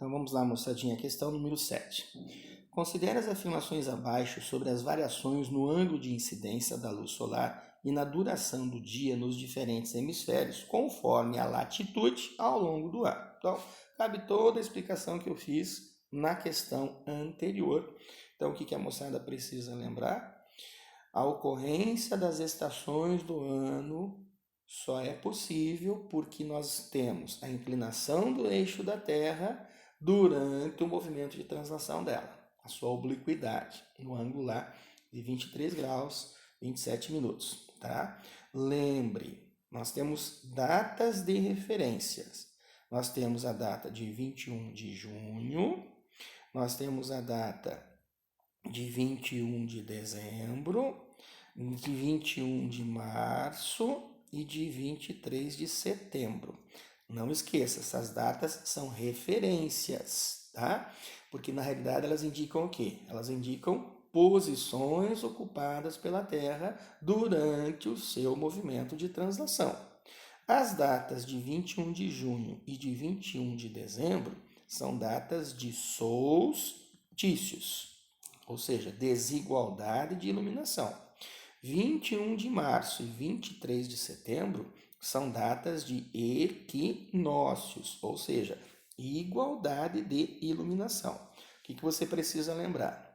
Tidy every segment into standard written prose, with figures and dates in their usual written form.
Então vamos lá, moçadinha, questão número 7. Considere as afirmações abaixo sobre as variações no ângulo de incidência da luz solar e na duração do dia nos diferentes hemisférios, conforme a latitude ao longo do ano. Então, cabe toda a explicação que eu fiz na questão anterior. Então, o que a moçada precisa lembrar? A ocorrência das estações do ano só é possível porque nós temos a inclinação do eixo da Terra durante o movimento de translação dela, a sua obliquidade, no ângulo lá de 23 graus, 27 minutos, tá? Lembre, nós temos datas de referências. Nós temos a data de 21 de junho, nós temos a data de 21 de dezembro, de 21 de março e de 23 de setembro. Não esqueça, essas datas são referências, tá? Porque na realidade elas indicam o quê? Elas indicam posições ocupadas pela Terra durante o seu movimento de translação. As datas de 21 de junho e de 21 de dezembro são datas de solstícios, ou seja, desigualdade de iluminação. 21 de março e 23 de setembro são datas de equinócios, ou seja, igualdade de iluminação. O que você precisa lembrar?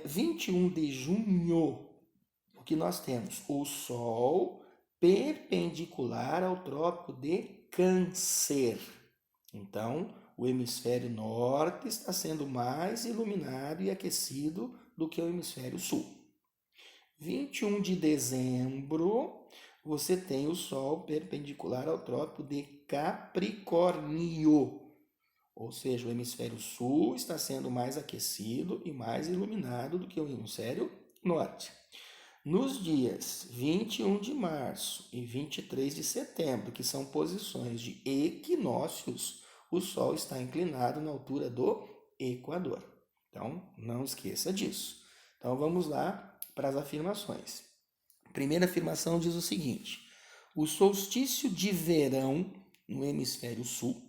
21 de junho, o que nós temos? O Sol perpendicular ao Trópico de Câncer. Então, o hemisfério norte está sendo mais iluminado e aquecido do que o hemisfério sul. 21 de dezembro, você tem o Sol perpendicular ao Trópico de Capricórnio. Ou seja, o hemisfério sul está sendo mais aquecido e mais iluminado do que o hemisfério norte. Nos dias 21 de março e 23 de setembro, que são posições de equinócios, o Sol está inclinado na altura do Equador. Então, não esqueça disso. Então, vamos lá para as afirmações. A primeira afirmação diz o seguinte: o solstício de verão no hemisfério sul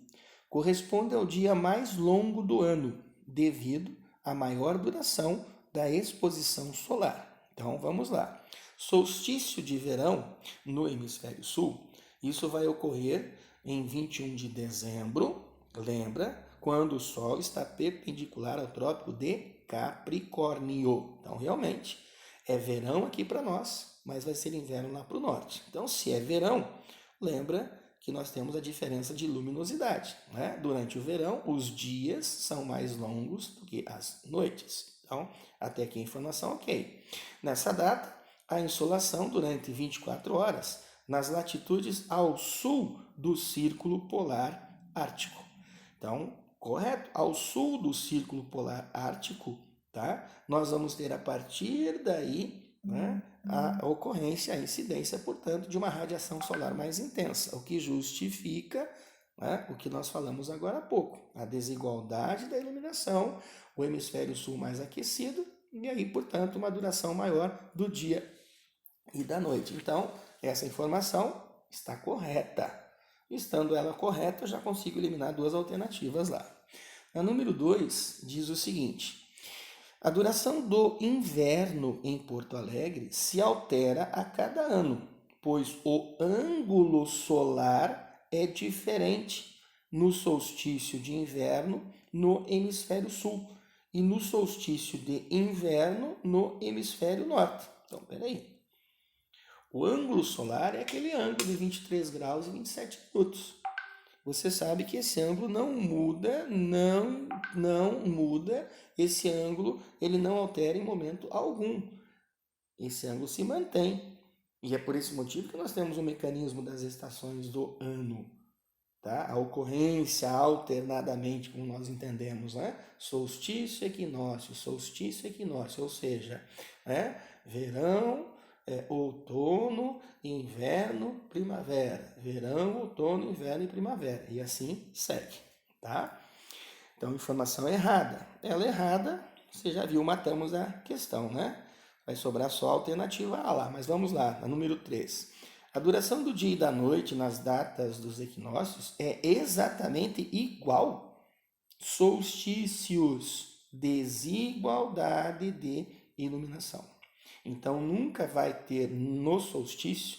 corresponde ao dia mais longo do ano, devido à maior duração da exposição solar. Então, vamos lá. Solstício de verão no hemisfério sul, isso vai ocorrer em 21 de dezembro, lembra? Quando o Sol está perpendicular ao Trópico de Capricórnio. Então, realmente, é verão aqui para nós, mas vai ser inverno lá para o norte. Então, se é verão, lembra que nós temos a diferença de luminosidade, né? Durante o verão, os dias são mais longos do que as noites. Então, até aqui a informação ok. Nessa data, a insolação durante 24 horas nas latitudes ao sul do Círculo Polar Ártico. Então, correto? Ao sul do Círculo Polar Ártico, tá? Nós vamos ter a partir daí, né, a ocorrência, a incidência, portanto, de uma radiação solar mais intensa, o que justifica, né, o que nós falamos agora há pouco, a desigualdade da iluminação, o hemisfério sul mais aquecido e aí, portanto, uma duração maior do dia e da noite. Então, essa informação está correta. Estando ela correta, eu já consigo eliminar duas alternativas lá. A número 2 diz o seguinte: a duração do inverno em Porto Alegre se altera a cada ano, pois o ângulo solar é diferente no solstício de inverno no hemisfério sul e no solstício de inverno no hemisfério norte. Então, peraí. O ângulo solar é aquele ângulo de 23 graus e 27 minutos. Você sabe que esse ângulo não muda, não muda, esse ângulo ele não altera em momento algum. Esse ângulo se mantém. E é por esse motivo que nós temos o mecanismo das estações do ano. Tá? A ocorrência alternadamente, como nós entendemos, né? Solstício, equinócio, ou seja, né? Verão, outono, inverno, primavera. Verão, outono, inverno e primavera. E assim segue, tá? Então, informação errada. Ela errada, você já viu, matamos a questão, né? Vai sobrar só a alternativa A lá, mas vamos lá, a número 3. A duração do dia e da noite nas datas dos equinócios é exatamente igual solstícios, desigualdade de iluminação. Então, nunca vai ter no solstício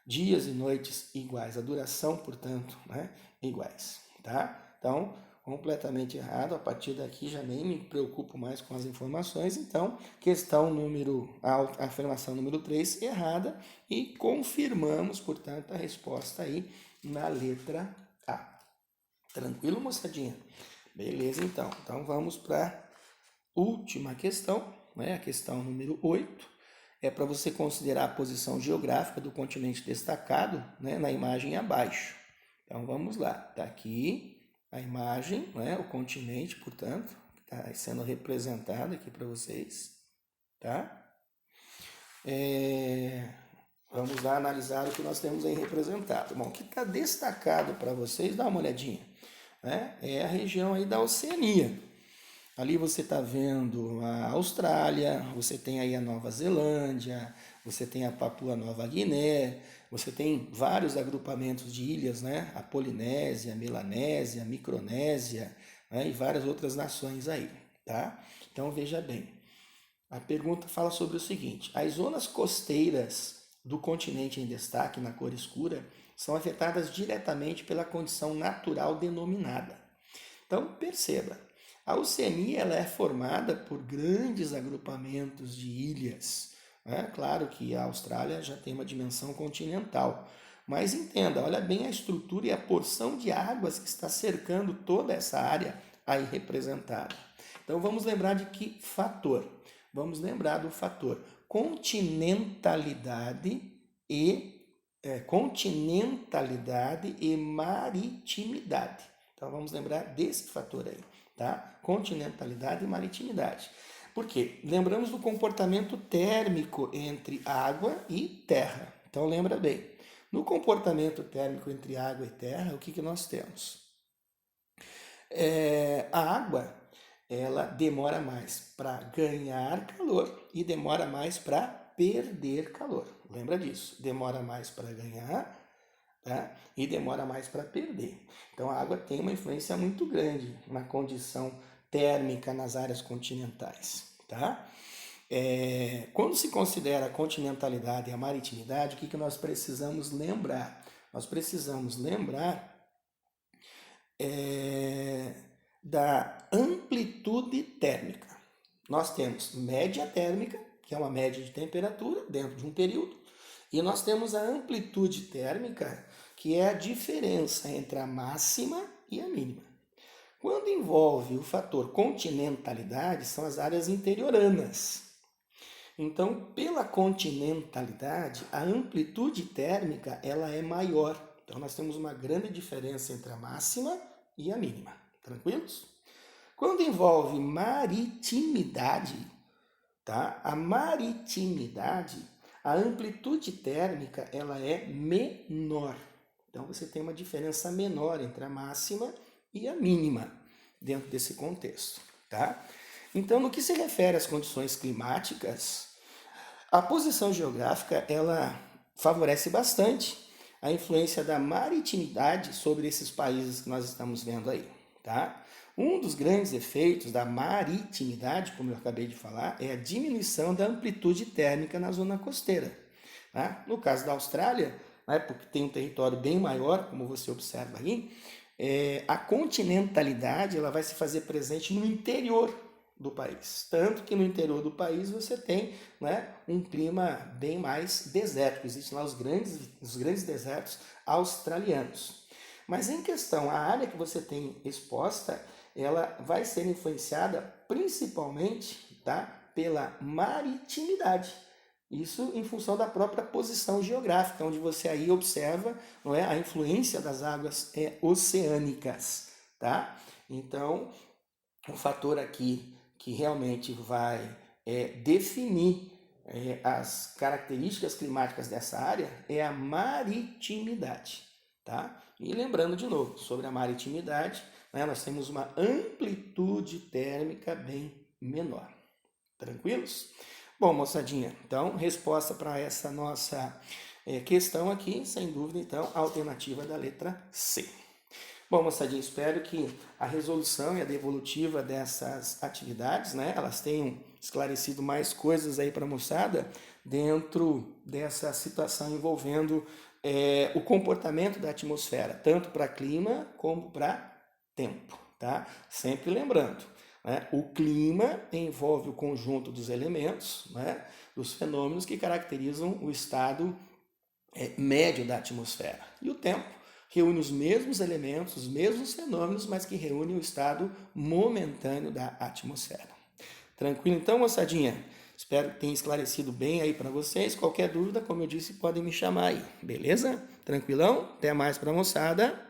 dias e noites iguais, a duração, portanto, né, iguais, tá? Então, completamente errado, a partir daqui já nem me preocupo mais com as informações, então, a afirmação número 3, errada, e confirmamos, portanto, a resposta aí na letra A. Tranquilo, moçadinha? Beleza, então. Então, vamos para a última questão, né? A questão número 8. É para você considerar a posição geográfica do continente destacado, né, na imagem abaixo. Então, vamos lá. Está aqui a imagem, né, o continente, portanto, está sendo representado aqui para vocês. Tá? Vamos lá analisar o que nós temos aí representado. Bom, o que está destacado para vocês, dá uma olhadinha, né? É a região aí da Oceania. Ali você está vendo a Austrália, você tem aí a Nova Zelândia, você tem a Papua Nova Guiné, você tem vários agrupamentos de ilhas, né? A Polinésia, a Melanésia, a Micronésia, né? E várias outras nações aí, tá? Então veja bem, a pergunta fala sobre o seguinte: as zonas costeiras do continente em destaque na cor escura são afetadas diretamente pela condição natural denominada. Então perceba, a Oceania ela é formada por grandes agrupamentos de ilhas. Claro que a Austrália já tem uma dimensão continental, mas entenda, olha bem a estrutura e a porção de águas que está cercando toda essa área aí representada. Então vamos lembrar de que fator? Vamos lembrar do fator continentalidade e maritimidade. Então vamos lembrar desse fator aí, tá? Continentalidade e maritimidade. Por quê? Lembramos do comportamento térmico entre água e terra. Então lembra bem, no comportamento térmico entre água e terra, o que nós temos? A água, ela demora mais para ganhar calor e demora mais para perder calor. Lembra disso? Demora mais para ganhar, tá? E demora mais para perder. Então a água tem uma influência muito grande na condição térmica nas áreas continentais, tá? Quando se considera a continentalidade e a maritimidade, o que nós precisamos lembrar? Nós precisamos lembrar da amplitude térmica. Nós temos média térmica, que é uma média de temperatura dentro de um período, e nós temos a amplitude térmica, que é a diferença entre a máxima e a mínima. Quando envolve o fator continentalidade, são as áreas interioranas. Então, pela continentalidade, a amplitude térmica ela é maior. Então, nós temos uma grande diferença entre a máxima e a mínima. Tranquilos? Quando envolve maritimidade, tá? A maritimidade, a amplitude térmica ela é menor. Então, você tem uma diferença menor entre a máxima e a mínima dentro desse contexto, tá? Então, no que se refere às condições climáticas, a posição geográfica ela favorece bastante a influência da maritimidade sobre esses países que nós estamos vendo aí, tá? Um dos grandes efeitos da maritimidade, como eu acabei de falar, é a diminuição da amplitude térmica na zona costeira. Tá? No caso da Austrália, né, porque tem um território bem maior, como você observa aí, a continentalidade ela vai se fazer presente no interior do país. Tanto que no interior do país você tem, né, um clima bem mais desértico. Existem lá os grandes desertos australianos. Mas em questão, a área que você tem exposta, ela vai ser influenciada principalmente, tá, pela maritimidade. Isso em função da própria posição geográfica, onde você aí observa, não é, a influência das águas oceânicas, tá? Então, um fator aqui que realmente vai definir as características climáticas dessa área é a maritimidade, tá? E lembrando de novo, sobre a maritimidade, né, nós temos uma amplitude térmica bem menor. Tranquilos? Bom, moçadinha, então, resposta para essa nossa questão aqui, sem dúvida, então, a alternativa da letra C. Bom, moçadinha, espero que a resolução e a devolutiva dessas atividades, né, elas tenham esclarecido mais coisas aí para a moçada dentro dessa situação envolvendo o comportamento da atmosfera, tanto para clima como para tempo, tá? Sempre lembrando, né, o clima envolve o conjunto dos elementos, né, dos fenômenos que caracterizam o estado médio da atmosfera. E o tempo reúne os mesmos elementos, os mesmos fenômenos, mas que reúne o estado momentâneo da atmosfera. Tranquilo então, moçadinha? Espero que tenha esclarecido bem aí para vocês. Qualquer dúvida, como eu disse, podem me chamar aí, beleza? Tranquilão? Até mais para a moçada.